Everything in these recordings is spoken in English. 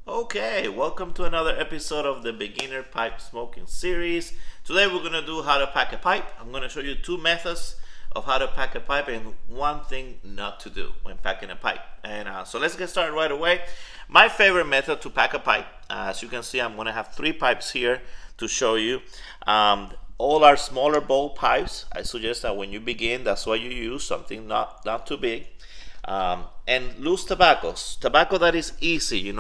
Okay, welcome to another episode of the Beginner Pipe Smoking Series. Today we're going to do how to pack a pipe. I'm going to show you two methods of how to pack a pipe and one thing not to do when packing a pipe. So let's get started right away. My favorite method to pack a pipe, as you can see, I'm going to have three pipes here to show you. All are smaller bowl pipes. I suggest that when you begin, that's why you use something not too big. And loose tobacco that is easy,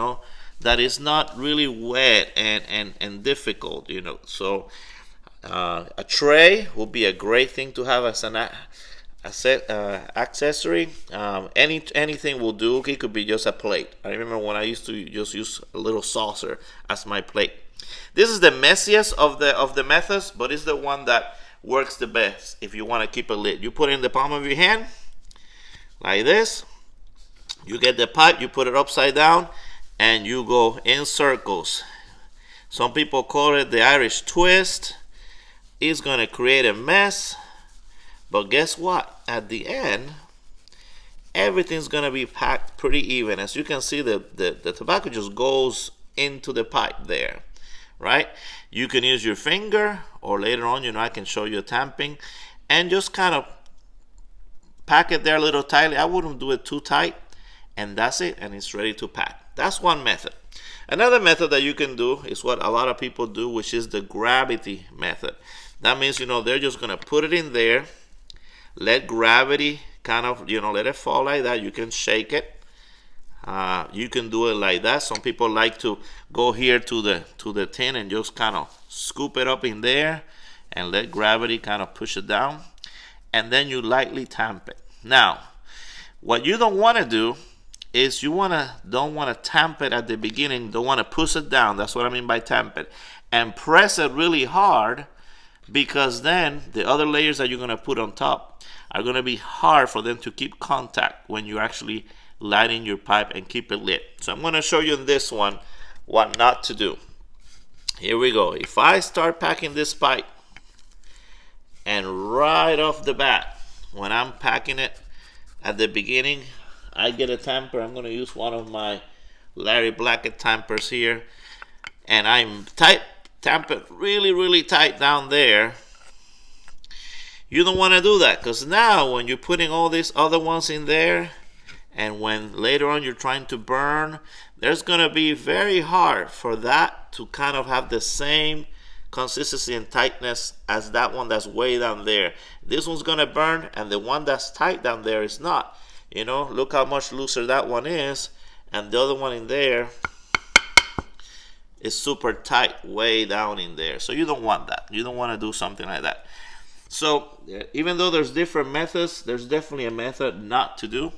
that is not really wet and difficult, So a tray would be a great thing to have as an accessory. Anything will do. It could be just a plate. I remember when I used to just use a little saucer as my plate. This is the messiest of the methods, but it's the one that works the best if you want to keep a lid. You put it in the palm of your hand like this. You get the pipe, you put it upside down, and you go in circles. Some people call it the Irish twist. It's going to create a mess, but guess what? At the end, everything's going to be packed pretty even. As you can see, the tobacco just goes into the pipe there, right? You can use your finger, or later on, I can show you a tamping, and just kind of pack it there a little tightly. I wouldn't do it too tight, and that's it, and it's ready to pack. That's one method. Another method that you can do is what a lot of people do, which is the gravity method. That means, they're just going to put it in there, let gravity kind of, let it fall like that. You can shake it. You can do it like that. Some people like to go here to the tin and just kind of scoop it up in there and let gravity kind of push it down. And then you lightly tamp it. Now, what you don't want to do is don't want to tamp it at the beginning. Don't want to push it down. That's what I mean by tamp it. And press it really hard, because then the other layers that you're going to put on top are going to be hard for them to keep contact when you're actually lighting your pipe and keep it lit. So I'm going to show you in this one what not to do. Here we go. If I start packing this pipe, and right off the bat, when I'm packing it at the beginning, I get a tamper. I'm going to use one of my Larry Blackett tampers here, and I'm tamp it really tight down there. You don't want to do that, because now when you're putting all these other ones in there, and when later on you're trying to burn, there's going to be very hard for that to kind of have the same consistency and tightness as that one that's way down there. This one's going to burn, and the one that's tight down there is not. Look how much looser that one is, and the other one in there is super tight way down in there. So you don't want that. You don't want to do something like that. So even though there's different methods, there's definitely a method not to do,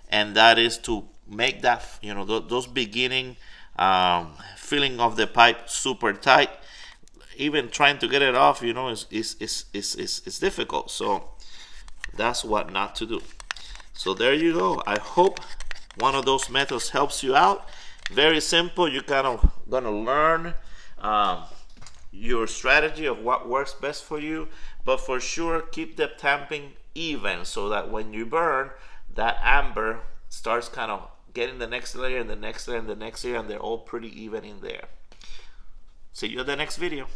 and that is to make that, those beginning filling of the pipe super tight. Even trying to get it off, is difficult. So that's what not to do. So there you go. I hope one of those methods helps you out. Very simple. You're kind of gonna learn your strategy of what works best for you. But for sure, keep the tamping even, so that when you burn, that amber starts kind of getting the next layer and the next layer and the next layer, and they're all pretty even in there. See you in the next video.